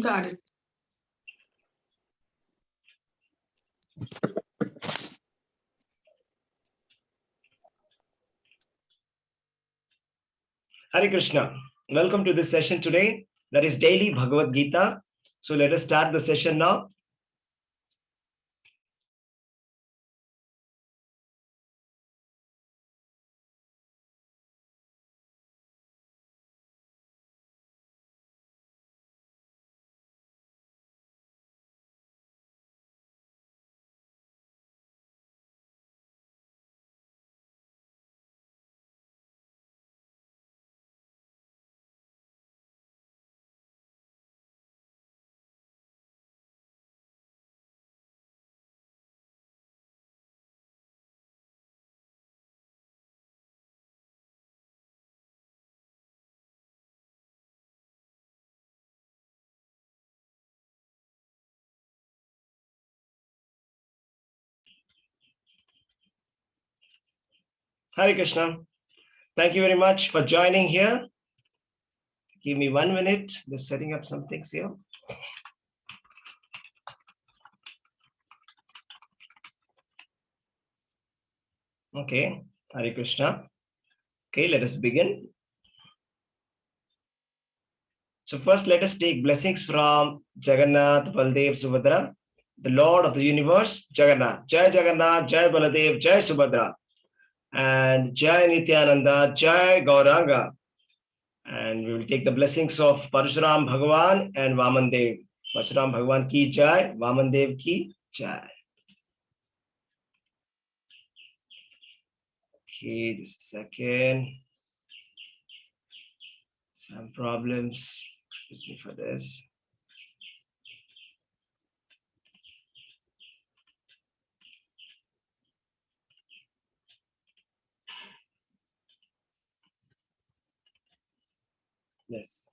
Got it. Hare Krishna. Welcome to this session today. That is daily Bhagavad Gita. So let us start the session now. Hare Krishna. Thank you very much for joining here. Give me 1 minute. Just setting up some things here. Okay. Hare Krishna. Okay, let us begin. So first, let us take blessings from Jagannath, Baldev, Subhadra, the Lord of the universe, Jagannath. Jai Jagannath, Jai Baladev, Jai Subhadra, and Jai Nityananda, Jai Gauranga. And we will take the blessings of Parshuram Bhagavan and Vaman Dev. Parshuram Bhagavan ki Jai, Vaman Dev ki Jai. Okay, just a second. Some problems. Excuse me for this. Yes.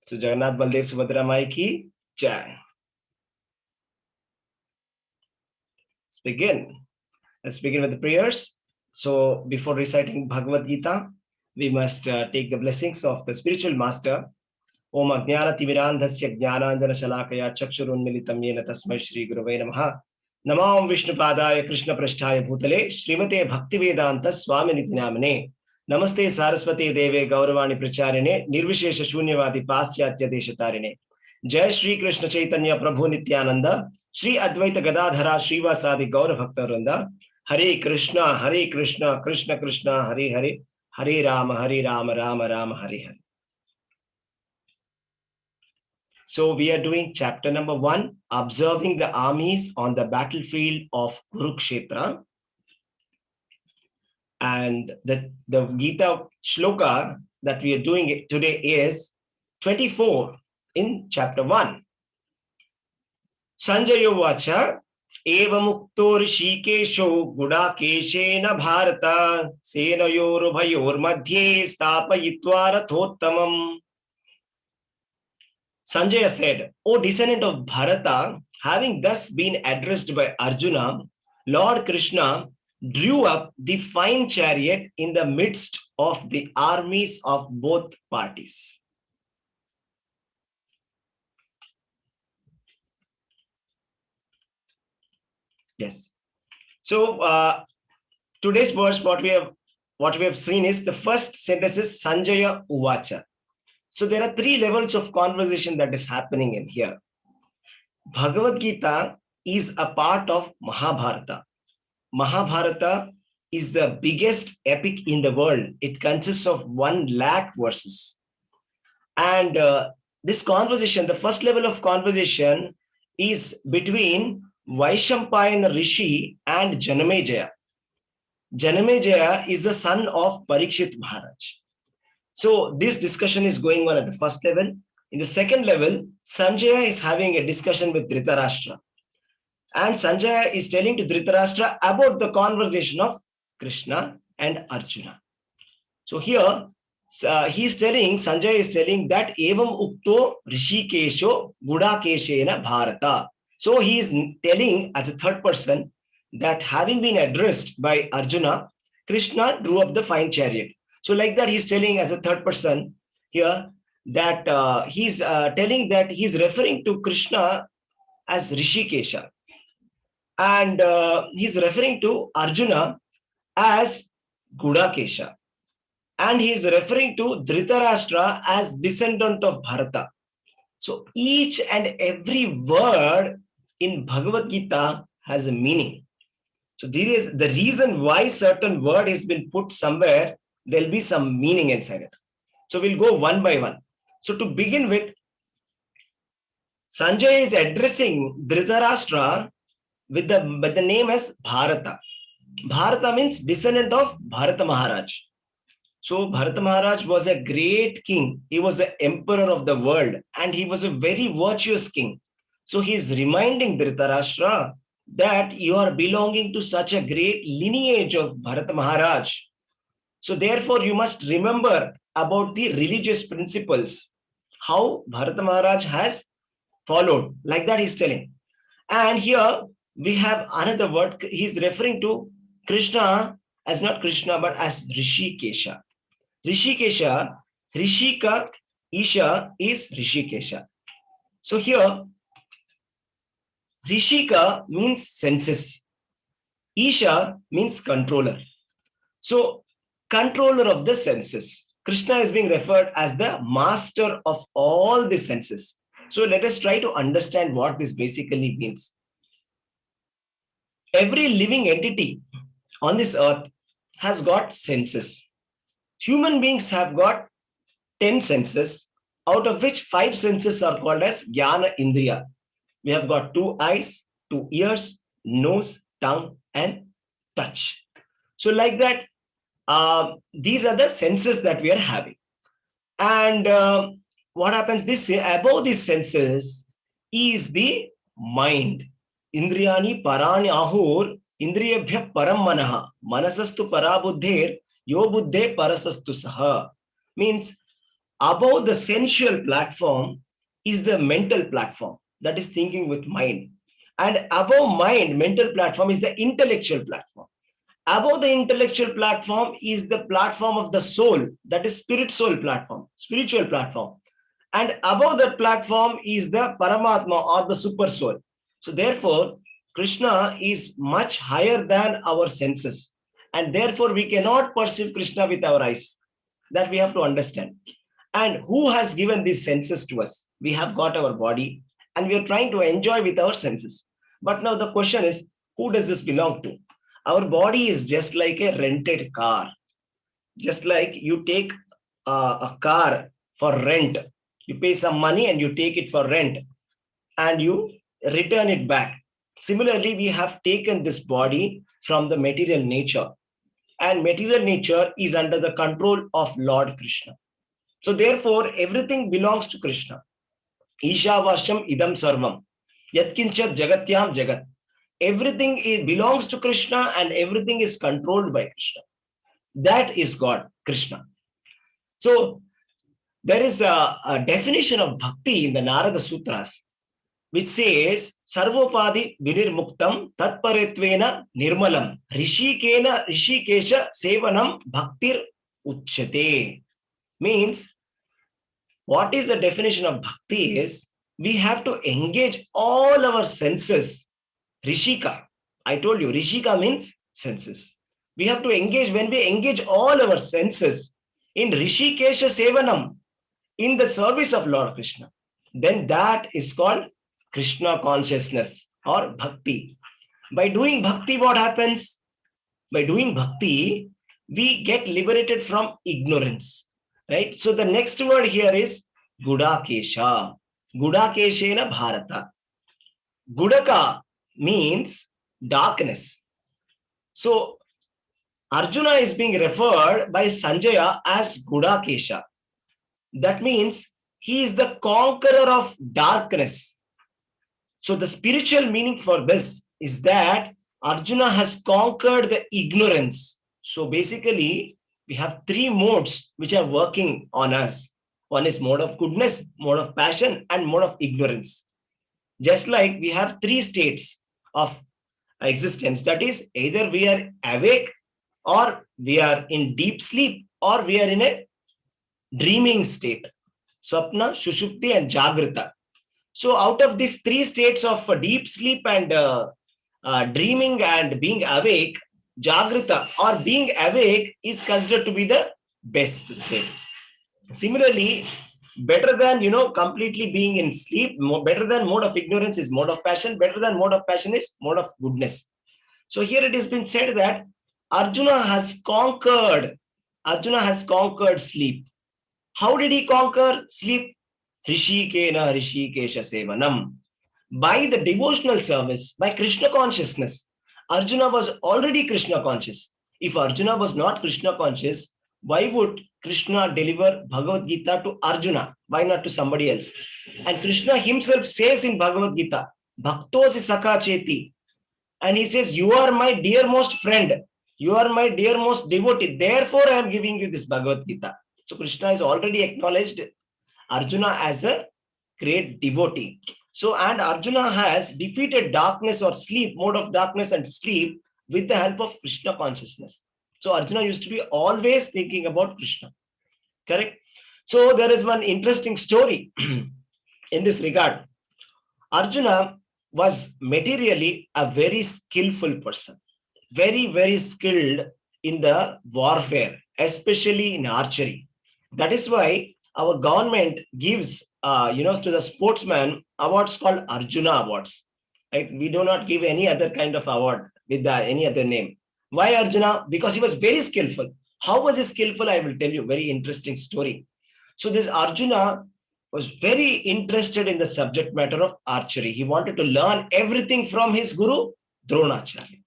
So Jagannath Baldev Subhadra Mai ki Jai. Let's begin. Let's begin with the prayers. So before reciting Bhagavad Gita, we must take the blessings of the spiritual master. Om Ajnana Timirandhasya Jnananjana Shalakaya Chakshurunmilitam Yena Tasmai Shri Gurave Namaha. Namam Vishnu Padaya Krishna Prasthaya Bhutale Srimate Bhaktivedanta Swami Nityanamane. Namaste Saraswati Deve Gauravani Pracharine Nirvishesha Shunyavadi Paschatya Deshatarine. Jai Shri Krishna Chaitanya Prabhu Nityananda Shri Advaita Gadadhara Srivasadi Gaura Bhaktarvrinda. Hare Krishna, Krishna Krishna, Hare Hare, Hare Rama, Rama Rama, Hare Hare. So we are doing chapter number 1, observing the armies on the battlefield of Kurukshetra. And the Gita shloka that we are doing today is 24 in chapter 1. Sanjaya Vacha Evamukto Rishikesho Gudakeshena Bharata Senayor Bhayor Madhye Stapayitva Rathottamam. Sanjaya said, O descendant of Bharata, having thus been addressed by Arjuna, Lord Krishna drew up the fine chariot in the midst of the armies of both parties. Yes. So today's verse, what we have seen is the first sentence is Sanjaya Uvacha. So there are 3 levels of conversation that is happening in here. Bhagavad Gita is a part of Mahabharata. Mahabharata is the biggest epic in the world. It consists of 1 lakh verses. And this conversation, the first level of conversation is between Vaishampayana Rishi and Janamejaya. Janamejaya is the son of Parikshit Maharaj. So this discussion is going on at the first level. In the second level, Sanjaya is having a discussion with Dhritarashtra. And Sanjaya is telling to Dhritarashtra about the conversation of Krishna and Arjuna. So here, Sanjaya is telling that Evam Ukto Rishikesho Gudakeshena Bharata. So he is telling as a third person that having been addressed by Arjuna, Krishna drew up the fine chariot. So like that, he's telling as a third person, here that he's telling that he's referring to Krishna as Rishikesha, and he's referring to Arjuna as Gudakesha, and he's referring to Dhritarashtra as descendant of Bharata. So each and every word in Bhagavad Gita has a meaning. So there is the reason why certain word has been put somewhere, there'll be some meaning inside it. So we'll go one by one. So to begin with, Sanjay is addressing Dhritarashtra with the name as Bharata. Bharata means descendant of Bharata Maharaj. So Bharata Maharaj was a great king. He was the emperor of the world, and he was a very virtuous king. So he is reminding Dhritarashtra that you are belonging to such a great lineage of Bharata Maharaj. So therefore you must remember about the religious principles, how Bharata Maharaj has followed. Like that he's telling. And here we have another word. He's referring to Krishna as not Krishna, but as Rishikesha. Rishikesha, Rishika, Isha is Rishikesha. So here, Rishika means senses. Isha means controller. So, controller of the senses. Krishna is being referred as the master of all the senses. So, let us try to understand what this basically means. Every living entity on this earth has got senses. Human beings have got 10 senses, out of which 5 senses are called as Jnana Indriya. We have got 2 eyes, 2 ears, nose, tongue, and touch. So like that, these are the senses that we are having. And what happens? This above these senses is the mind. Indriyani parani ahur, indriyabhya param manaha, manasastu parabuddher, yo buddhe parasastu saha. Means above the sensual platform is the mental platform, that is thinking with mind. And above mind, mental platform, is the intellectual platform. Above the intellectual platform is the platform of the soul, that is spirit soul platform, spiritual platform. And above that platform is the Paramatma or the super soul. So therefore, Krishna is much higher than our senses. And therefore, we cannot perceive Krishna with our eyes. That we have to understand. And who has given these senses to us? We have got our body and we are trying to enjoy with our senses. But now the question is, who does this belong to? Our body is just like a rented car. Just like you take a car for rent. You pay some money and you take it for rent and you return it back. Similarly, we have taken this body from the material nature. And material nature is under the control of Lord Krishna. So therefore, everything belongs to Krishna. Isha Vasham idam sarvam. Yatkinchat jagatyam jagat. Everything belongs to Krishna and everything is controlled by Krishna. That is God, Krishna. So there is a definition of bhakti in the Narada Sutras, which says, Sarvopadi vinirmuktam tatparetvena nirmalam rishikena rishikesha sevanam bhaktir uchyate. Means, what is the definition of bhakti is, we have to engage all our senses. Rishika, I told you, Rishika means senses. We have to engage, when we engage all our senses in Rishikesha Sevanam, in the service of Lord Krishna, then that is called Krishna consciousness or bhakti. By doing bhakti, what happens? By doing bhakti, we get liberated from ignorance. Right? So the next word here is Gudakesha. Gudakeshena Bharata. Gudaka means darkness. So Arjuna is being referred by Sanjaya as Gudakesha. That means he is the conqueror of darkness. So the spiritual meaning for this is that Arjuna has conquered the ignorance. So basically, we have 3 modes which are working on us. One is mode of goodness, mode of passion, and mode of ignorance. Just like we have 3 states of existence. That is, either we are awake, or we are in deep sleep, or we are in a dreaming state. Swapna, Shushupti, and Jagrita. So out of these three states of deep sleep and dreaming and being awake, Jagrita or being awake is considered to be the best state. Similarly, better than completely being in sleep, better than mode of ignorance is mode of passion, better than mode of passion is mode of goodness. So here it has been said that Arjuna has conquered sleep. How did he conquer sleep? Rishikena Rishikesha Sevanam. By the devotional service, by Krishna consciousness. Arjuna was already Krishna conscious. If Arjuna was not Krishna conscious, why would Krishna deliver Bhagavad Gita to Arjuna? Why not to somebody else? And Krishna himself says in Bhagavad Gita, Bhaktosi Sakha Cheti. And he says, you are my dearmost friend. You are my dearmost devotee. Therefore, I am giving you this Bhagavad Gita. So Krishna has already acknowledged Arjuna as a great devotee. So, and Arjuna has defeated darkness or sleep, mode of darkness and sleep with the help of Krishna consciousness. So Arjuna used to be always thinking about Krishna. Correct? So there is one interesting story in this regard. Arjuna was materially a very skillful person. Very, very skilled in the warfare, especially in archery. That is why our government gives, to the sportsman awards called Arjuna Awards. Right? We do not give any other kind of award with any other name. Why Arjuna? Because he was very skillful. How was he skillful? I will tell you. Very interesting story. So this Arjuna was very interested in the subject matter of archery. He wanted to learn everything from his guru, Dronacharya.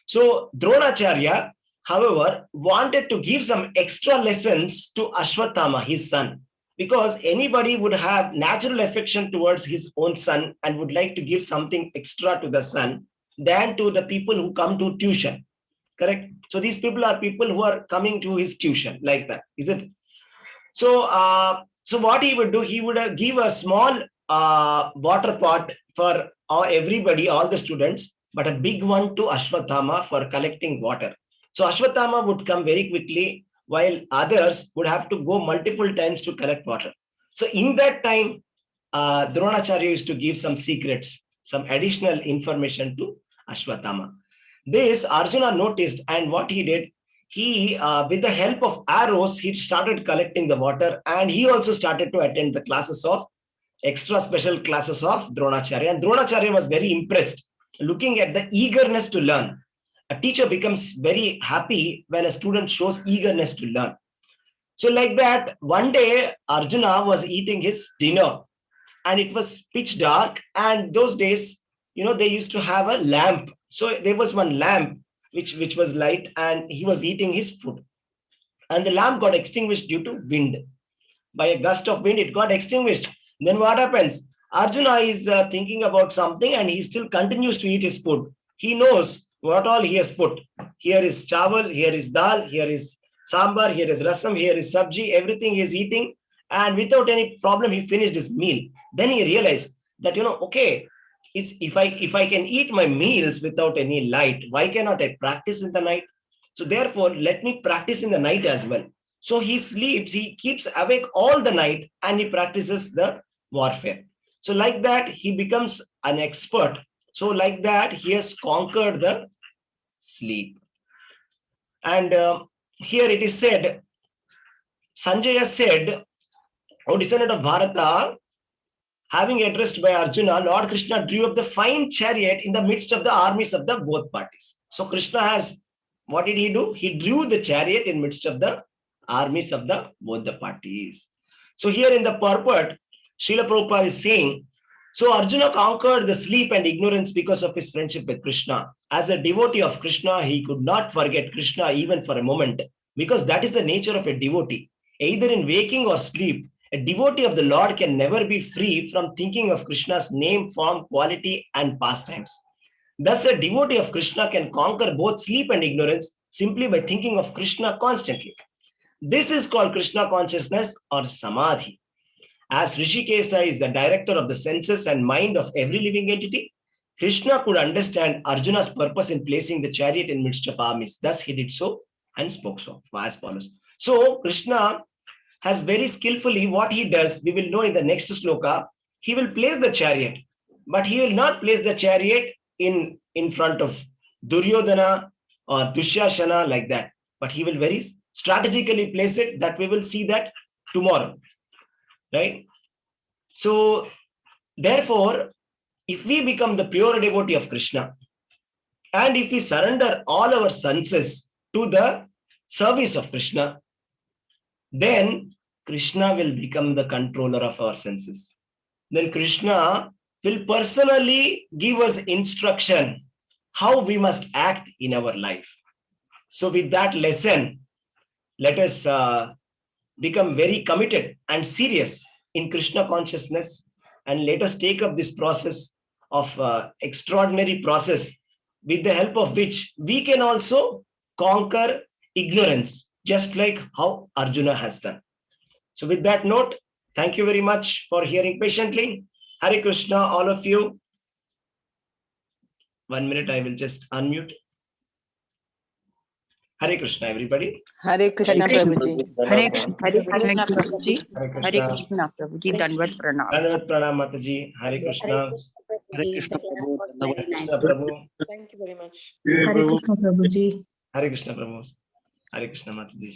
So Dronacharya, however, wanted to give some extra lessons to Ashwatthama, his son, because anybody would have natural affection towards his own son and would like to give something extra to the son than to the people who come to tuition. Correct? So these people are people who are coming to his tuition, like that, is it? So, so what he would do, he would give a small water pot for everybody, all the students, but a big one to Ashwatthama for collecting water. So Ashwatthama would come very quickly, while others would have to go multiple times to collect water. So in that time, Dronacharya used to give some secrets, some additional information to Ashwatthama. This Arjuna noticed, and what he did, he, with the help of arrows, he started collecting the water, and he also started to attend the classes of extra special classes of Dronacharya. And Dronacharya was very impressed, looking at the eagerness to learn. A teacher becomes very happy when a student shows eagerness to learn. So like that, one day Arjuna was eating his dinner and it was pitch dark. And those days, they used to have a lamp. So there was one lamp which was light, and he was eating his food. And the lamp got extinguished due to wind. By a gust of wind, it got extinguished. Then what happens? Arjuna is thinking about something and he still continues to eat his food. He knows what all he has put. Here is chawal, here is dal, here is sambar, here is rasam, here is sabji, everything he is eating. And without any problem, he finished his meal. Then he realized that, okay, if I can eat my meals without any light, why cannot I practice in the night? So therefore, let me practice in the night as well. So he sleeps, he keeps awake all the night and he practices the warfare. So like that, he becomes an expert. So like that, he has conquered the sleep. And here it is said, Sanjaya said, O descendant of Bharata, having addressed by Arjuna, Lord Krishna drew up the fine chariot in the midst of the armies of the both parties. So Krishna has, what did he do? He drew the chariot in midst of the armies of the both the parties. So here in the purport, Srila Prabhupada is saying, so Arjuna conquered the sleep and ignorance because of his friendship with Krishna. As a devotee of Krishna, he could not forget Krishna even for a moment, because that is the nature of a devotee. Either in waking or sleep, a devotee of the Lord can never be free from thinking of Krishna's name, form, quality, and pastimes. Thus, a devotee of Krishna can conquer both sleep and ignorance simply by thinking of Krishna constantly. This is called Krishna consciousness or Samadhi. As Rishikesa is the director of the senses and mind of every living entity, Krishna could understand Arjuna's purpose in placing the chariot in midst of armies. Thus, he did so and spoke so as follows. So, Krishna has very skillfully what he does, we will know in the next sloka, he will place the chariot, but he will not place the chariot in front of Duryodhana or Dushyasana like that, but he will very strategically place it, that we will see that tomorrow, right? So therefore, if we become the pure devotee of Krishna, and if we surrender all our senses to the service of Krishna, then Krishna will become the controller of our senses. Then Krishna will personally give us instruction how we must act in our life. So with that lesson, let us become very committed and serious in Krishna consciousness, and let us take up this process of extraordinary process, with the help of which we can also conquer ignorance, just like how Arjuna has done. So with that note, thank you very much for hearing patiently. Hare Krishna, all of you. 1 minute, I will just unmute. Hare Krishna, everybody. Hare Krishna, Prabhuji. Hare Krishna, Prabhuji. Hare Hare Krishna. Krishna, Prabhuji. Dandavat pranam. Dandavat pranam, Mataji. Hare Krishna. Hare Krishna, Prabhu. The class was very nice. Krishna Prabhu. Thank you very much. Hare Krishna, Prabhuji. Hare Krishna Prabhu. Hare Krishna Mataji.